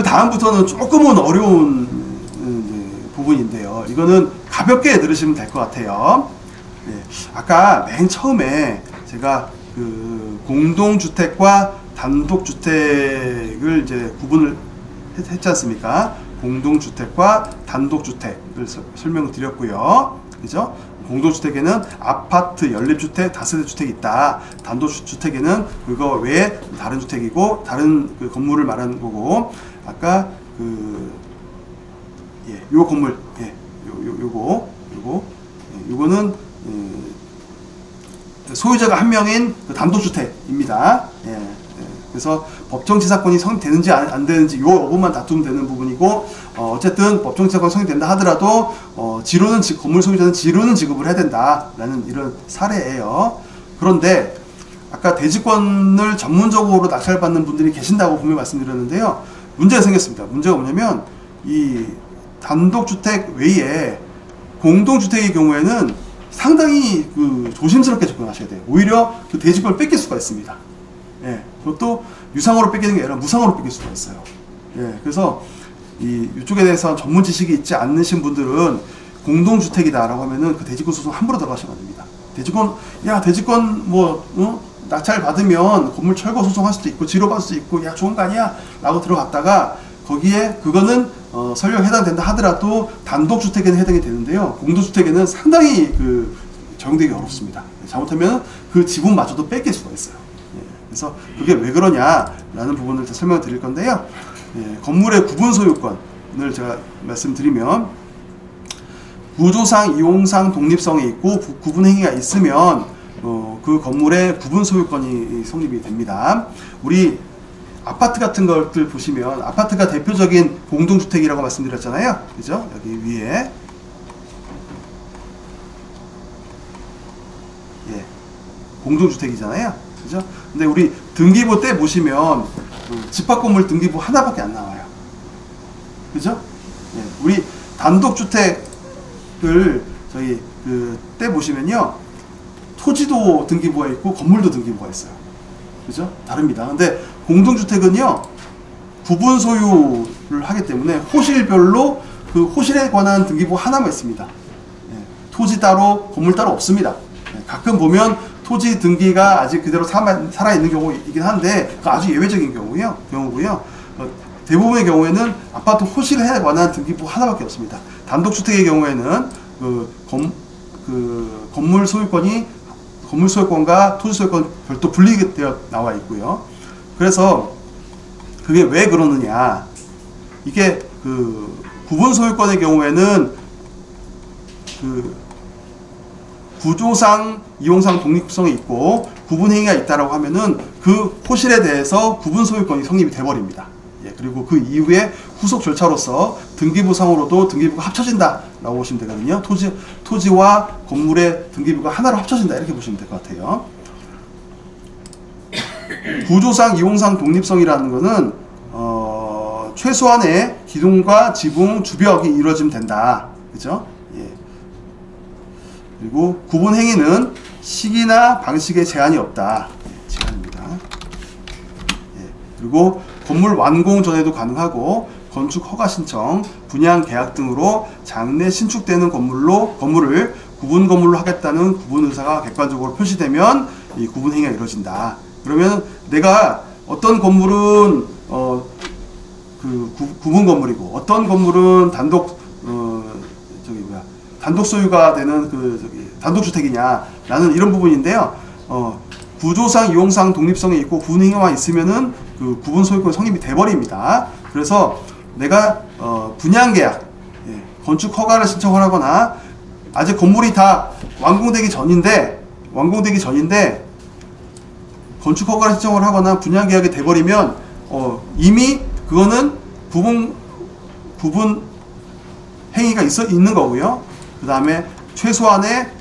다음부터는 조금은 어려운 부분인데요. 이거는 가볍게 들으시면 될 것 같아요. 예, 아까 맨 처음에 제가 그 공동주택과 단독주택을 이제 구분을 했지 않습니까? 공동주택과 단독주택을 설명을 드렸고요. 그죠? 공동주택에는 아파트, 연립주택, 다세대 주택이 있다. 단독주택에는 그거 외에 다른 주택이고 다른 그 건물을 말하는 거고, 아까 요 건물, 요거는 소유자가 한 명인 그 단독주택입니다. 그래서 법정지사권이 성립되는지 안 되는지 요 부분만 다투면 되는 부분이고, 어쨌든 법정지사권이 성립된다 하더라도 지로는 건물 소유자는 지로는 지급을 해야 된다라는 이런 사례예요. 그런데 아까 대지권을 전문적으로 낙찰받는 분들이 계신다고 분명히 말씀드렸는데요. 문제가 생겼습니다. 문제가 뭐냐면 이 단독주택 외에 공동주택의 경우에는 상당히 조심스럽게 접근하셔야 돼요. 오히려 그 대지권을 뺏길 수가 있습니다. 예, 그것도 유상으로 뺏기는 게 아니라 무상으로 뺏길 수가 있어요. 예, 그래서 이쪽에 대해서 전문 지식이 있지 않으신 분들은 공동주택이다라고 하면은 그 대지권 소송 함부로 들어가시면 안 됩니다. 대지권 낙찰 받으면 건물 철거 소송할 수도 있고 지로 받을 수도 있고 야 좋은 거 아니야? 라고 들어갔다가 거기에 그거는 설령 해당된다 하더라도 단독주택에는 해당이 되는데요. 공동주택에는 상당히 적용되기 어렵습니다. 잘못하면 그 지분마저도 뺏길 수가 있어요. 그래서 그게 왜 그러냐라는 부분을 설명을 드릴 건데요. 건물의 구분 소유권을 제가 말씀드리면 구조상, 이용상, 독립성이 있고 구분 행위가 있으면 그 건물의 구분 소유권이 성립이 됩니다. 우리 아파트 같은 것들 보시면 아파트가 대표적인 공동주택이라고 말씀드렸잖아요. 그죠? 여기 위에 공동주택이잖아요. 그죠? 근데 우리 등기부 때 보시면 집합건물 등기부 하나밖에 안 나와요. 그죠? 우리 단독주택을 저희 때 보시면요, 토지도 등기부가 있고 건물도 등기부가 있어요. 그죠? 다릅니다. 근데 공동주택은요, 구분 소유를 하기 때문에 호실별로 그 호실에 관한 등기부 하나만 있습니다. 토지 따로 건물 따로 없습니다. 가끔 보면 토지 등기가 아직 그대로 살아있는 경우이긴 한데 그 아주 예외적인 경우고요. 대부분의 경우에는 아파트 호실에 관한 등기부 하나밖에 없습니다. 단독주택의 경우에는 건물 소유권과 토지 소유권 별도 분리되어 나와 있고요. 그래서 그게 왜 그러느냐, 이게 구분 소유권의 경우에는 구조상, 이용상 독립성이 있고 구분 행위가 있다라고 하면은 그 호실에 대해서 구분 소유권이 성립이 돼버립니다. 그리고 그 이후에 후속 절차로서 등기부상으로도 등기부가 합쳐진다라고 보시면 되거든요. 토지와 건물의 등기부가 하나로 합쳐진다, 이렇게 보시면 될 것 같아요. 구조상, 이용상 독립성이라는 것은 최소한의 기둥과 지붕, 주벽이 이루어지면 된다. 그죠? 그리고 구분 행위는 시기나 방식에 제한이 없다. 제한입니다. 그리고 건물 완공 전에도 가능하고 건축 허가 신청, 분양 계약 등으로 장래 신축되는 건물을 구분 건물로 하겠다는 구분 의사가 객관적으로 표시되면 이 구분 행위가 이루어진다. 그러면 내가 어떤 건물은 구분 건물이고 어떤 건물은 단독 소유가 되는 단독주택이냐라는 이런 부분인데요. 구조상, 이용상 독립성이 있고 구분 행위만 있으면은 그 구분 소유권 성립이 돼버립니다. 그래서 내가 분양계약, 건축 허가를 신청을 하거나 아직 건물이 다 완공되기 전인데 건축 허가를 신청을 하거나 분양계약이 돼버리면 이미 그거는 구분 행위가 있는 거고요. 그 다음에 최소한의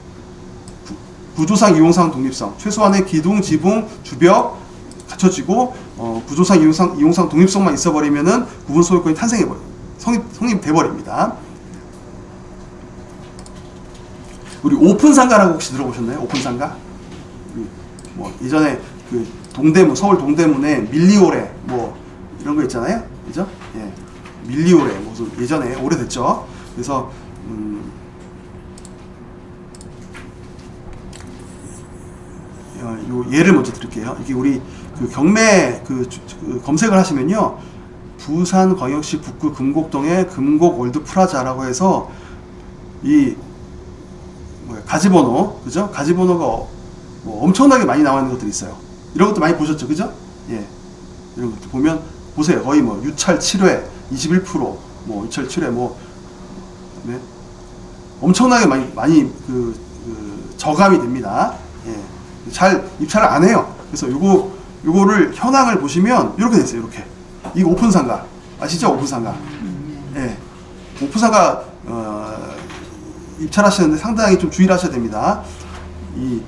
구조상, 이용상 독립성, 최소한의 기둥, 지붕, 주벽 갖춰지고 구조상, 이용상 독립성만 있어버리면은 구분 소유권이 성립돼버립니다. 우리 오픈상가라고 혹시 들어보셨나요? 오픈상가? 예전에 서울 동대문에 밀리오레 이런 거 있잖아요. 그죠? 예. 밀리오레 무슨 예전에 오래됐죠. 그래서 요 예를 먼저 드릴게요. 이게 우리 그 경매 그 검색을 하시면요, 부산광역시 북구 금곡동의 금곡 월드 프라자라고 해서 이 가지번호, 그죠? 가지번호가 뭐 엄청나게 많이 나와 있는 것들이 있어요. 이런 것도 많이 보셨죠, 그죠? 예, 이런 것도 보면 보세요. 거의 뭐 유찰 7회 21%, 뭐 유찰 7회 뭐 네? 엄청나게 많이 저감이 됩니다. 예, 잘 입찰을 안 해요. 그래서 요거를 현황을 보시면 이렇게 됐어요. 이렇게 이거 오픈 상가 아시죠? 오픈 상가. 예, 오픈 상가 입찰하시는데 상당히 좀 주의를 하셔야 됩니다. 이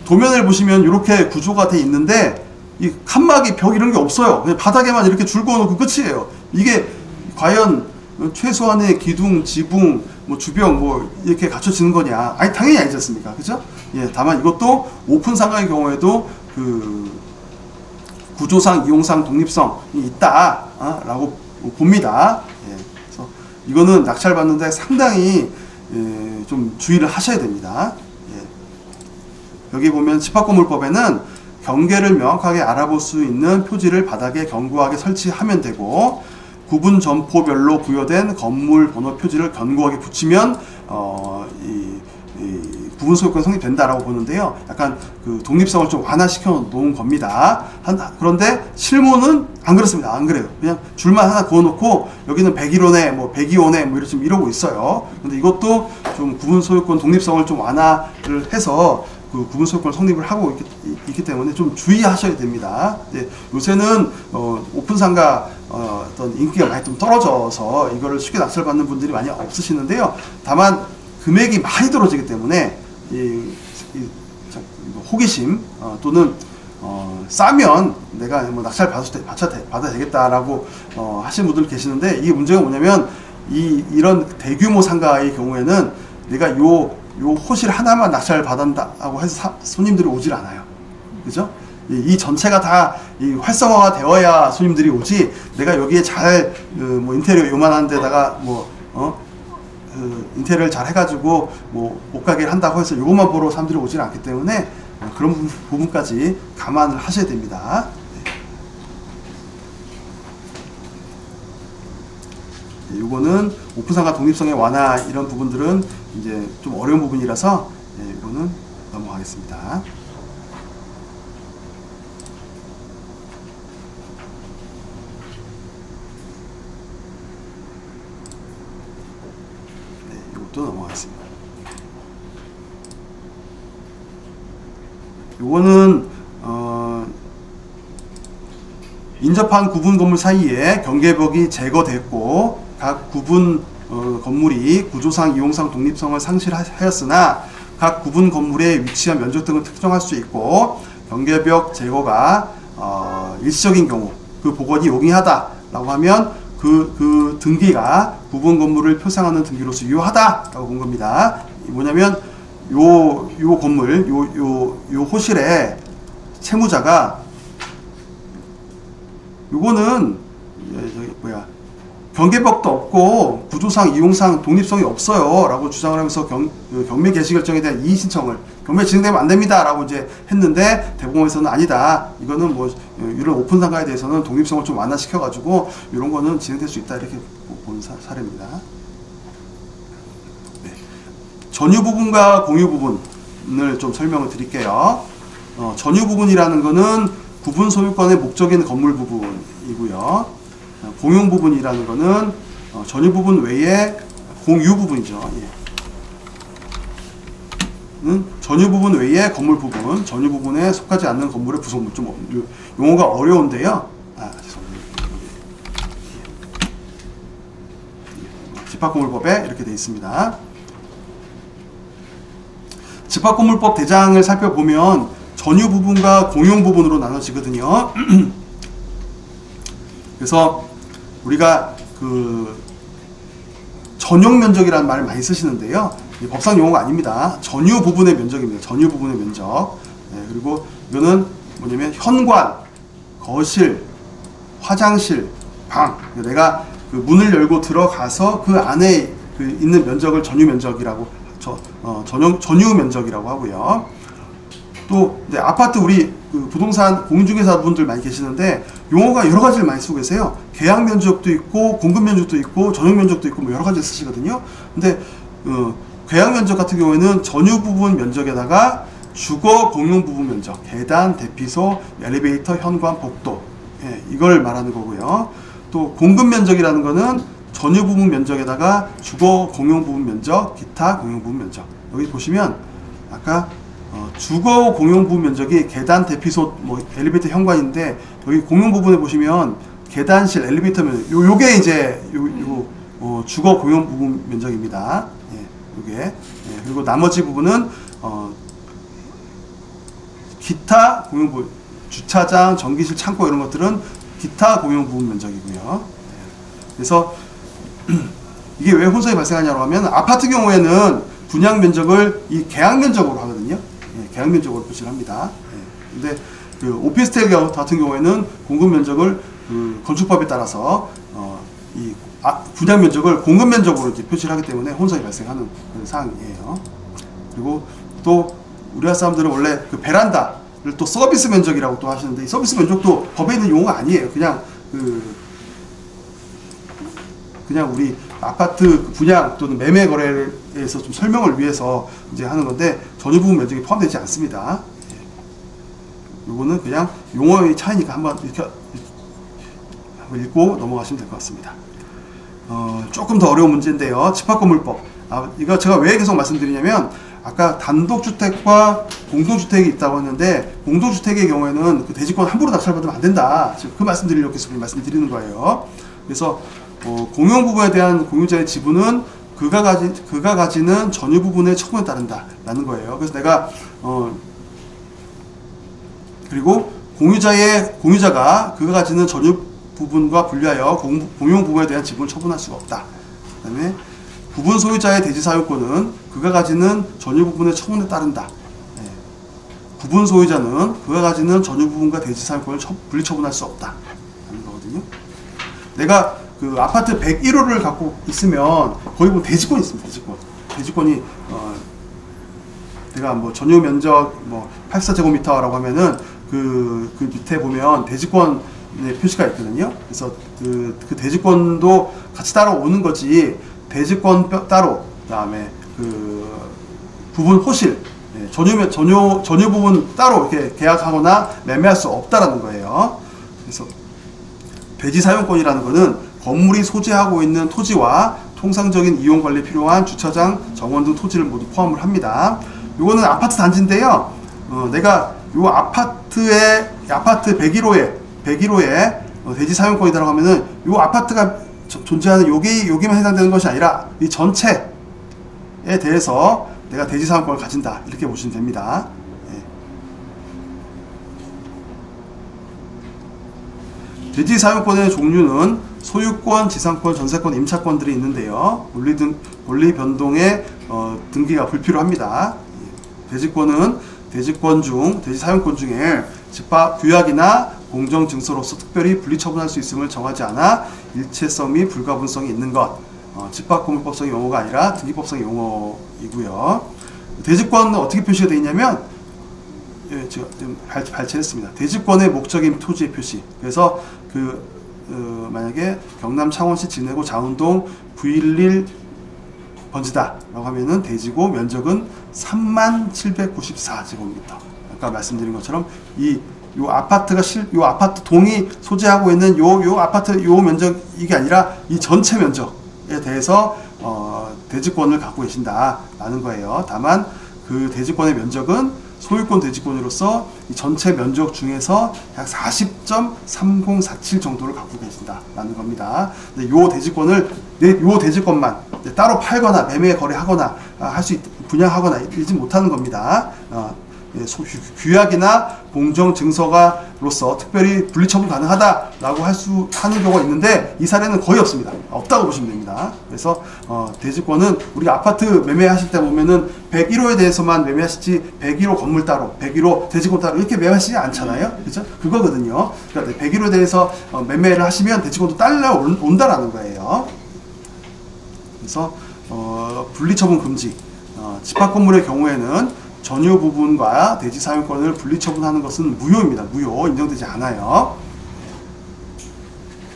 도면을 보시면 이렇게 구조가 돼 있는데 이 칸막이 벽 이런 게 없어요. 그냥 바닥에만 이렇게 줄 그어놓고 끝이에요. 이게 과연 최소한의 기둥, 지붕, 뭐 주병 뭐 이렇게 갖춰지는 거냐? 아니 당연히 아니지 않습니까? 그죠? 예, 다만 이것도 오픈 상가의 경우에도 그 구조상, 이용상, 독립성이 있다라고 봅니다. 예, 그래서 이거는 낙찰 받는데 상당히 좀 주의를 하셔야 됩니다. 예. 여기 보면 집합건물법에는 경계를 명확하게 알아볼 수 있는 표지를 바닥에 견고하게 설치하면 되고, 구분 점포별로 부여된 건물 번호 표지를 견고하게 붙이면 구분 소유권 성립된다라고 보는데요. 약간 그 독립성을 좀 완화시켜 놓은 겁니다. 그런데 실무는 안 그렇습니다. 안 그래요. 그냥 줄만 하나 그어놓고 여기는 101호네, 뭐 102호네, 뭐 이러고 있어요. 근데 이것도 좀 구분 소유권 독립성을 좀 완화를 해서 그 구분 소유권 성립을 하고 있기 때문에 좀 주의하셔야 됩니다. 네, 요새는 오픈 상가 어떤 인기가 많이 좀 떨어져서 이거를 쉽게 낙찰받는 분들이 많이 없으시는데요. 다만 금액이 많이 떨어지기 때문에 호기심 또는 싸면 내가 뭐 낙찰 받아야 되겠다라고 하시는 분들 계시는데, 이게 문제가 뭐냐면 이런 대규모 상가의 경우에는 내가 요 호실 하나만 낙찰 받았다고 해서 손님들이 오질 않아요. 그죠? 이 전체가 다 활성화가 되어야 손님들이 오지, 내가 여기에 잘 뭐 인테리어 요만한 데다가 인테리어를 잘 해가지고 뭐 옷가게를 한다고 해서 이것만 보러 사람들이 오질 않기 때문에 그런 부분까지 감안을 하셔야 됩니다. 네. 요거는 오픈상가 독립성의 완화 이런 부분들은 이제 좀 어려운 부분이라서 이거는 넘어가겠습니다. 또 넘어가겠습니다. 요거는 인접한 구분 건물 사이에 경계벽이 제거됐고 각 구분 건물이 구조상, 이용상 독립성을 상실하였으나 각 구분 건물의 위치와 면적 등을 특정할 수 있고, 경계벽 제거가 일시적인 경우 그 복원이 용이하다라고 하면 그 등기가 구분 건물을 표상하는 등기로서 유효하다라고 본 겁니다. 뭐냐면 요 건물 요 호실의 채무자가 요거는 경계벽도 없고 구조상, 이용상 독립성이 없어요 라고 주장을 하면서 경매 개시 결정에 대한 이의 신청을, 경매 진행되면 안 됩니다 라고 이제 했는데, 대법원에서는 아니다, 이거는 뭐 이런 오픈 상가에 대해서는 독립성을 좀 완화시켜 가지고 이런 거는 진행될 수 있다, 이렇게 본 사례입니다. 네. 전유 부분과 공유 부분을 좀 설명을 드릴게요. 전유 부분이라는 거는 구분 소유권의 목적인 건물 부분이고요. 공용 부분이라는 거는 전유 부분 외에 공유 부분이죠. 예. 전유 부분 외에 건물 부분, 전유 부분에 속하지 않는 건물의 구성물, 좀 용어가 어려운데요. 죄송합니다. 집합건물법에 이렇게 되어 있습니다. 집합건물법 대장을 살펴보면 전유 부분과 공용 부분으로 나눠지거든요. 그래서 우리가 그 전용 면적이라는 말을 많이 쓰시는데요. 법상 용어가 아닙니다. 전유 부분의 면적입니다. 전유 부분의 면적. 네, 그리고 이거는 뭐냐면 현관, 거실, 화장실, 방 내가 그 문을 열고 들어가서 그 안에 그 있는 면적을 전유 면적이라고 전유 면적이라고 하고요. 또 아파트 우리 그 부동산 공인중개사 분들 많이 계시는데 용어가 여러 가지를 많이 쓰고 계세요. 계약 면적도 있고 공급 면적도 있고 전용 면적도 있고 뭐 여러 가지 쓰시거든요. 근데 계약 면적 같은 경우에는 전유 부분 면적에다가 주거 공용 부분 면적, 계단, 대피소, 엘리베이터, 현관, 복도, 예, 이걸 말하는 거고요. 또 공급 면적이라는 거는 전유 부분 면적에다가 주거 공용 부분 면적, 기타 공용 부분 면적. 여기 보시면 아까 주거 공용 부분 면적이 계단, 대피소, 뭐 엘리베이터, 현관인데 여기 공용 부분에 보시면 계단실, 엘리베이터 면적, 요게 이제 주거 공용 부분 면적입니다. 예, 요게. 예, 그리고 나머지 부분은 기타 공용 부분, 주차장, 전기실, 창고 이런 것들은 기타 공용 부분 면적이고요. 그래서 이게 왜 혼선이 발생하냐고 하면 아파트 경우에는 분양 면적을 이 계약 면적으로 하거든요. 예, 계약 면적으로 표시를 합니다. 예, 근데 그 오피스텔 같은 경우에는 공급 면적을 그 건축법에 따라서 분양 면적을 공급 면적으로 이렇게 표시를 하기 때문에 혼선이 발생하는 그런 사항이에요. 그리고 또 우리나라 사람들은 원래 그 베란다를 또 서비스 면적이라고 또 하시는데 이 서비스 면적도 법에 있는 용어가 아니에요. 그냥 우리 아파트 분양 또는 매매 거래에서 좀 설명을 위해서 이제 하는 건데 전유 부분 면적이 포함되지 않습니다. 요거는 그냥 용어의 차이니까 한번 읽고 넘어가시면 될 것 같습니다. 조금 더 어려운 문제인데요. 집합건물법. 이거 제가 왜 계속 말씀드리냐면 아까 단독주택과 공동주택이 있다고 했는데 공동주택의 경우에는 그 대지권 함부로 낙찰받으면 안 된다. 지금 그 말씀드리려고 계속 말씀드리는 거예요. 그래서 공용 부분에 대한 공유자의 지분은 그가 가지는 전유 부분의 처분에 따른다 라는 거예요. 그래서 내가 그리고 공유자가 그가 가지는 전유 부분과 분리하여 공용 부분에 대한 지분을 처분할 수가 없다. 그 다음에 부분 소유자의 대지 사용권은 그가 가지는 전유 부분의 처분에 따른다. 네. 부분 소유자는 그가 가지는 전유 부분과 대지 사용권을 분리 처분할 수 없다. 라는 거거든요. 내가 그 아파트 101호를 갖고 있으면 거기 보면 대지권이 있습니다. 대지권이 내가 뭐 전유 면적 뭐 84제곱미터라고 하면은 그 밑에 보면 대지권 표시가 있거든요. 그래서 그 대지권도 같이 따라오는 거지. 대지권 따로, 그다음에 그 부분 호실, 전유 부분 따로 이렇게 계약하거나 매매할 수 없다라는 거예요. 그래서 대지 사용권이라는 거는 건물이 소재하고 있는 토지와 통상적인 이용 관리에 필요한 주차장, 정원 등 토지를 모두 포함을 합니다. 요거는 아파트 단지인데요. 내가 요 아파트 101호에 대지 사용권이라고 하면은 요 아파트가 존재하는 여기만 해당되는 것이 아니라 이 전체에 대해서 내가 대지 사용권을 가진다 이렇게 보시면 됩니다. 예. 대지 사용권의 종류는 소유권, 지상권, 전세권, 임차권들이 있는데요. 권리 변동의 등기가 불필요합니다. 대지권은 대지 사용권 중에 집합 규약이나 공정증서로서 특별히 분리처분할 수 있음을 정하지 않아 일체성 및 불가분성이 있는 것. 집합건물법성의 용어가 아니라 등기법성의 용어이고요. 대지권은 어떻게 표시가 되어 있냐면 제가 좀 발췌했습니다. 대지권의 목적인 토지의 표시. 그래서 만약에 경남 창원시 진해구 자운동 911 번지다 라고 하면은 대지고 면적은 3794제곱미터. 아까 말씀드린 것처럼 요 아파트 동이 소재하고 있는 요 아파트 요 면적 이게 아니라 이 전체 면적에 대해서 대지권을 갖고 계신다라는 거예요. 다만 그 대지권의 면적은 소유권 대지권으로서 이 전체 면적 중에서 약 40.3047 정도를 갖고 계신다라는 겁니다. 근데 요 대지권만 따로 팔거나 매매 거래하거나 분양하거나 이러지 못하는 겁니다. 규약이나 공정 증서가로서 특별히 분리처분 가능하다라고 하는 경우가 있는데 이 사례는 거의 없습니다. 없다고 보시면 됩니다. 그래서 대지권은 우리가 아파트 매매하실 때 보면은 101호에 대해서만 매매하시지 101호 건물 따로, 101호 대지권 따로 이렇게 매매하시지 않잖아요. 그렇죠? 그거거든요. 그러니까 101호에 대해서 매매를 하시면 대지권도 딸려 온다라는 거예요. 그래서 분리처분 금지. 집합건물의 경우에는 전유 부분과 대지 사용권을 분리처분하는 것은 무효입니다. 무효. 인정되지 않아요.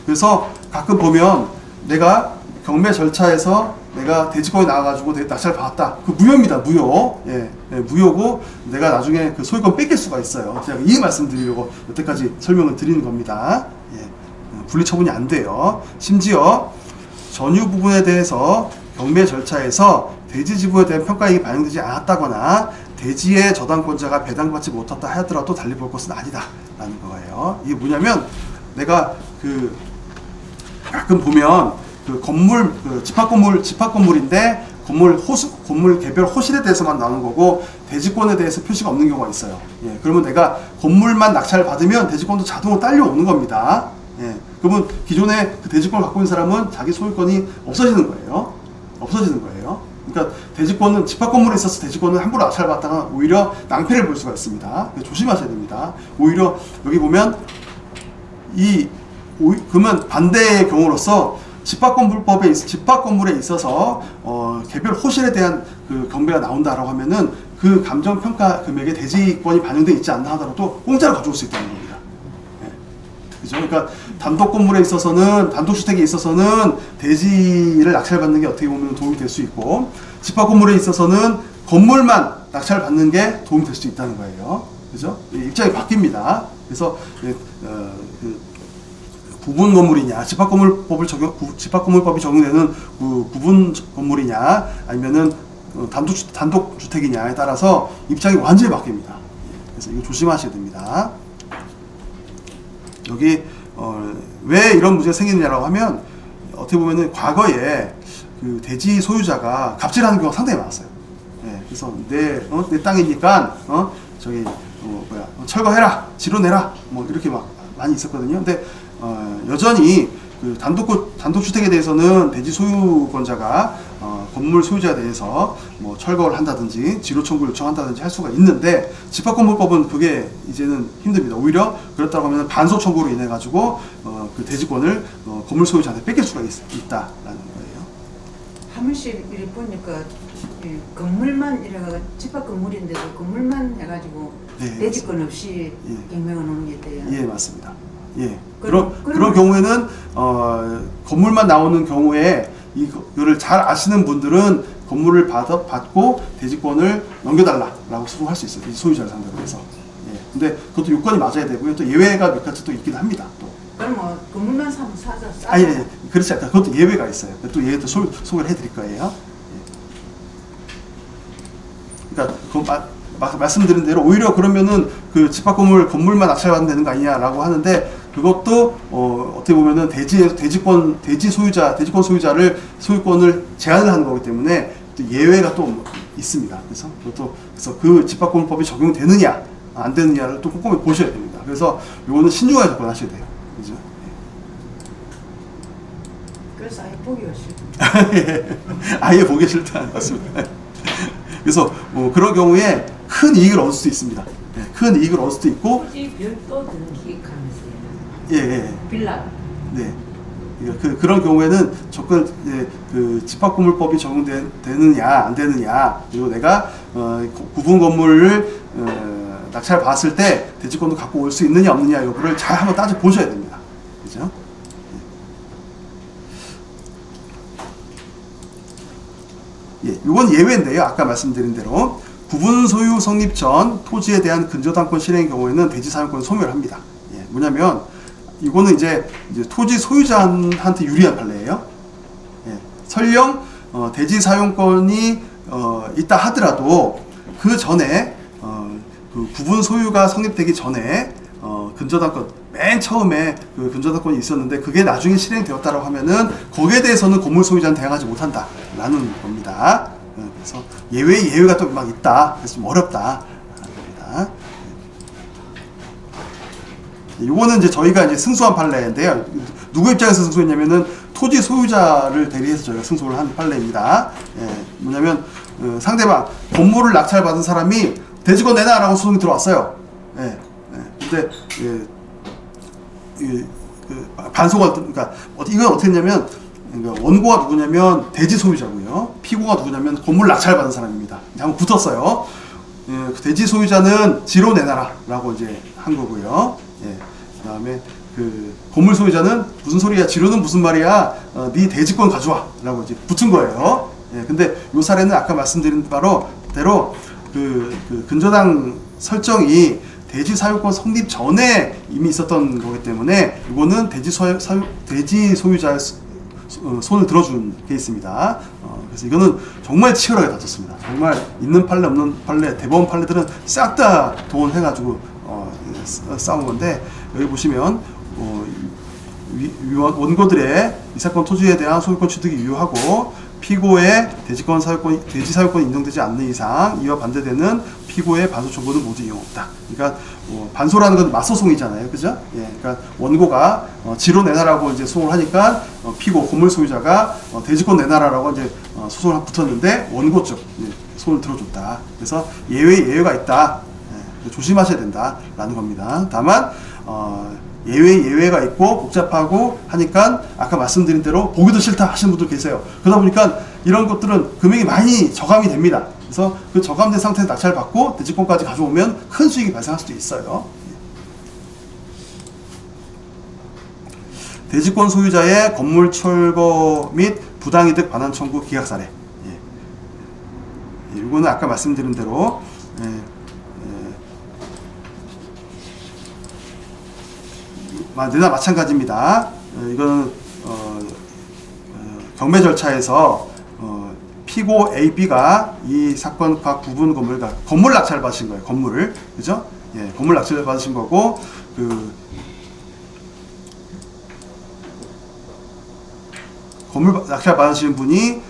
그래서 가끔 보면 내가 경매 절차에서 내가 대지권에 나와가지고 낙찰을 받았다. 그 무효입니다. 무효. 무효고 내가 나중에 그 소유권 뺏길 수가 있어요. 제가 이 말씀 드리려고 여태까지 설명을 드리는 겁니다. 분리처분이 안 돼요. 심지어 전유 부분에 대해서 경매 절차에서 대지 지분에 대한 평가이익이 반영되지 않았다거나 대지의 저당권자가 배당받지 못했다 하더라도 달리 볼 것은 아니다 라는 거예요. 이게 뭐냐면 내가 가끔 보면 집합건물인데 건물 개별 호실에 대해서만 나오는 거고 대지권에 대해서 표시가 없는 경우가 있어요. 그러면 내가 건물만 낙찰을 받으면 대지권도 자동으로 딸려오는 겁니다. 그러면 기존에 그 대지권을 갖고 있는 사람은 자기 소유권이 없어지는 거예요. 그러니까 대지권은 집합건물에 있어서 대지권을 함부로 낙찰받다가 오히려 낭패를 볼 수가 있습니다. 개조심하셔야 됩니다. 오히려 여기 보면 그러면 반대의 경우로서 집합건물에 있어서 개별 호실에 대한 그 경매가 나온다라고 하면은 그 감정평가 금액에 대지권이 반영되어 있지 않나 하더라도 공짜로 가져올 수 있다는 겁니다. 그죠? 그러니까 단독주택에 있어서는 대지를 낙찰받는 게 어떻게 보면 도움이 될 수 있고, 집합건물에 있어서는 건물만 낙찰받는 게 도움이 될 수 있다는 거예요. 그죠? 입장이 바뀝니다. 그래서 부분 건물이냐, 집합건물법이 적용되는 부분 건물이냐, 아니면은 단독주택이냐에 따라서 입장이 완전히 바뀝니다. 그래서 이거 조심하셔야 됩니다. 여기 왜 이런 문제가 생기느냐라고 하면 어떻게 보면은 과거에 그 대지 소유자가 갑질하는 경우가 상당히 많았어요. 그래서 내 땅이니까 철거해라, 지로내라, 뭐 이렇게 막 많이 있었거든요. 근데 여전히 그 단독주택에 대해서는 대지 소유권자가 건물 소유자에 대해서 뭐 철거를 한다든지 지로 청구 요청한다든지 할 수가 있는데 집합건물법은 그게 이제는 힘듭니다. 오히려 그렇다고 하면 반소 청구로 인해 가지고 그 대지권을 건물 소유자한테 뺏길 수가 있다라는 거예요. 한 번씩 이렇게 보니까 건물만 이래가 집합건물인데도 건물만 해가지고 대지권 없이 경매가 나오는 게 있대요. 예, 맞습니다. 그런 경우에는 건물만 나오는 경우에 이거를 잘 아시는 분들은 건물을 받고 대지권을 넘겨달라라고 수긍할 수 있어요. 소유자를 상대로 해서. 근데 그것도 요건이 맞아야 되고요. 또 예외가 몇 가지 또 있긴 합니다. 또. 그럼 뭐 건물만 사면 사자. 아니, 그렇지 않다. 그것도 예외가 있어요. 또 예외도 소개를 해드릴 거예요. 그러니까 말씀드린 대로 오히려 그러면은 그 건물만 낙찰받으면 되는 거 아니냐라고 하는데, 그것도 어떻게 보면은 대지권 소유자를 소유권을 제한을 하는 거기 때문에 또 예외가 또 있습니다. 그래서 그 집합건물법이 적용되느냐 안 되느냐를 또 꼼꼼히 보셔야 됩니다. 그래서 요거는 신중하게 접근하셔야 돼요. 그죠? 그래서 아예 보기가 싫다. 아예 보기 싫다. 맞습니다. 그래서 그런 경우에 큰 이익을 얻을 수도 있습니다. 큰 이익을 얻을 수도 있고. 굳이 별도 등기하면서요. 빌라. 네. 그런 경우에는 그 집합건물법이 적용되느냐 안 되느냐, 그리고 내가 구분 건물을 낙찰 받았을 때 대지권도 갖고 올 수 있느냐 없느냐 여부를 잘 한번 따져 보셔야 됩니다. 그죠? 이건 예외인데요. 아까 말씀드린 대로 구분 소유 성립 전 토지에 대한 근저당권 실행의 경우에는 대지 사용권을 소멸합니다. 뭐냐면 이거는 이제 토지 소유자한테 유리한 판례예요. 설령 대지 사용권이 있다 하더라도 그 전에 그 구분 소유가 성립되기 전에 근저당권 맨 처음에 그 근저당권이 있었는데 그게 나중에 실행되었다라고 하면은 거기에 대해서는 건물 소유자는 대항하지 못한다라는 겁니다. 그래서 예외가 또 막 있다. 그래서 좀 어렵다. 요거는 이제 저희가 이제 승소한 판례인데요. 누구 입장에서 승소했냐면은 토지 소유자를 대리해서 저희가 승소를 한 판례입니다. 예, 뭐냐면 상대방 건물을 낙찰받은 사람이 대지권 내놔라고 소송이 들어왔어요. 예, 예. 근데 반소가 그러니까 이건 어떻게 했냐면 그러니까 원고가 누구냐면 대지 소유자고요. 피고가 누구냐면 건물 낙찰받은 사람입니다. 한번 붙었어요. 예, 그 대지 소유자는 지로 내놔라라고 이제 한 거고요. 예, 그다음에 그 건물 소유자는 무슨 소리야? 지로는 무슨 말이야? 네 대지권 가져와라고 이제 붙은 거예요. 예, 근데 요 사례는 아까 말씀드린 대로 그 근저당 설정이 대지 사유권 성립 전에 이미 있었던 거기 때문에 이거는 대지 소유자의 손을 들어준 케이스입니다. 그래서 이거는 정말 치열하게 다퉜습니다. 정말 있는 판례 없는 판례 대법원 판례들은 싹 다 동원해가지고 싸운 건데 여기 보시면 원고들의 이 사건 토지에 대한 소유권 취득이 유효하고 피고의 대지 사유권이 인정되지 않는 이상 이와 반대되는 피고의 반소 청구는 모두 이용없다. 그러니까 반소라는 건 맞소송이잖아요, 그죠? 예, 그러니까 원고가 지로 내놔라고 이제 소송을 하니까 피고 건물 소유자가 대지권 내놔라고 이제 소송을 붙었는데 원고 쪽 손을 들어줬다. 그래서 예외가 있다. 예, 조심하셔야 된다라는 겁니다. 다만 예외가 있고 복잡하고 하니까 아까 말씀드린 대로 보기도 싫다 하시는 분들 계세요. 그러다 보니까 이런 것들은 금액이 많이 저감이 됩니다. 그래서 그 저감된 상태에서 낙찰을 받고 대지권까지 가져오면 큰 수익이 발생할 수도 있어요. 대지권 소유자의 건물 철거 및 부당이득 반환 청구 기각 사례. 이거는 아까 말씀드린 대로 내나 마찬가지입니다. 이거는 경매 절차에서 피고 A, B가 이 사건 각 부분 건물 낙찰을 받으신 거예요. 건물을, 그죠? 예, 건물 낙찰을 받으신 거고 건물 낙찰 받으신 분이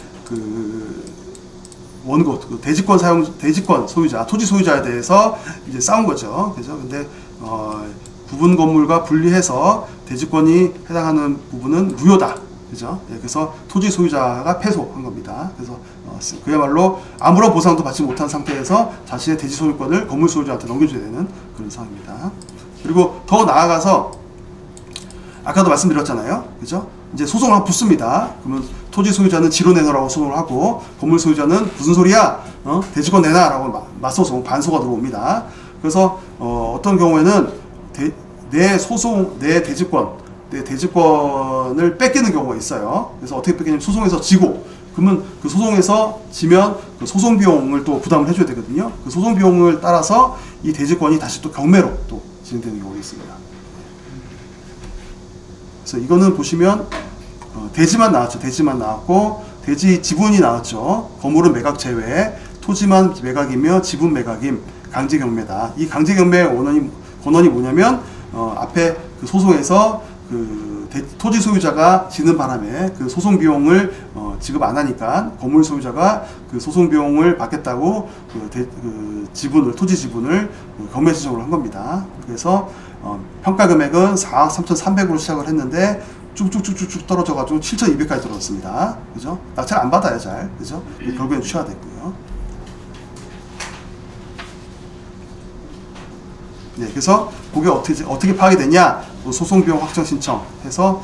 원고 대지권 소유자, 토지 소유자에 대해서 이제 싸운 거죠. 그죠? 근데 부분 건물과 분리해서 대지권이 해당하는 부분은 무효다. 그죠? 예, 그래서 토지 소유자가 패소한 겁니다. 그래서 그야말로 아무런 보상도 받지 못한 상태에서 자신의 대지 소유권을 건물 소유자한테 넘겨줘야 되는 그런 상황입니다. 그리고 더 나아가서 아까도 말씀드렸잖아요. 그죠? 이제 소송을 한번 붙습니다. 그러면 토지 소유자는 지로 내놔라고 소송을 하고 건물 소유자는 무슨 소리야? 대지권 내놔라고 맞소송, 반소가 들어옵니다. 그래서 어떤 경우에는 내 대지권을 뺏기는 경우가 있어요. 그래서 어떻게 뺏기냐면 소송에서 지고, 그러면 그 소송에서 지면 그 소송 비용을 또 부담을 해줘야 되거든요. 그 소송 비용을 따라서 이 대지권이 다시 또 경매로 또 진행되는 경우가 있습니다. 그래서 이거는 보시면 대지만 나왔죠. 대지만 나왔고 대지 지분이 나왔죠. 건물은 매각 제외, 토지만 매각이며 지분 매각임, 강제 경매다. 이 강제 경매의 권한이 뭐냐면 앞에 그 소송에서 토지 소유자가 지는 바람에 그 소송 비용을 지급 안 하니까 건물 소유자가 그 소송 비용을 받겠다고 토지 지분을 경매 신청을 한 겁니다. 그래서 평가 금액은 4억 3,300으로 시작을 했는데 쭉쭉쭉쭉 떨어져가지고 7,200까지 떨어졌습니다. 그죠? 낙찰 안 받아요, 잘. 그죠? 결국엔 취하됐고요. 네, 그래서 그게 어떻게 파악이 되냐? 소송 비용 확정 신청해서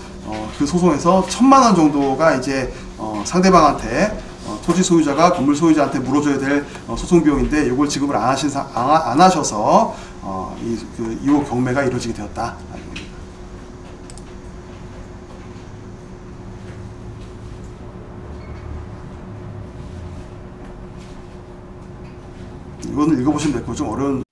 그 소송에서 1,000만 원 정도가 이제 상대방한테 토지 소유자가 건물 소유자한테 물어줘야 될 소송 비용인데 이걸 지급을 안 하셔서 이후 경매가 이루어지게 되었다. 이거는 읽어보시면 될 거 좀 어려운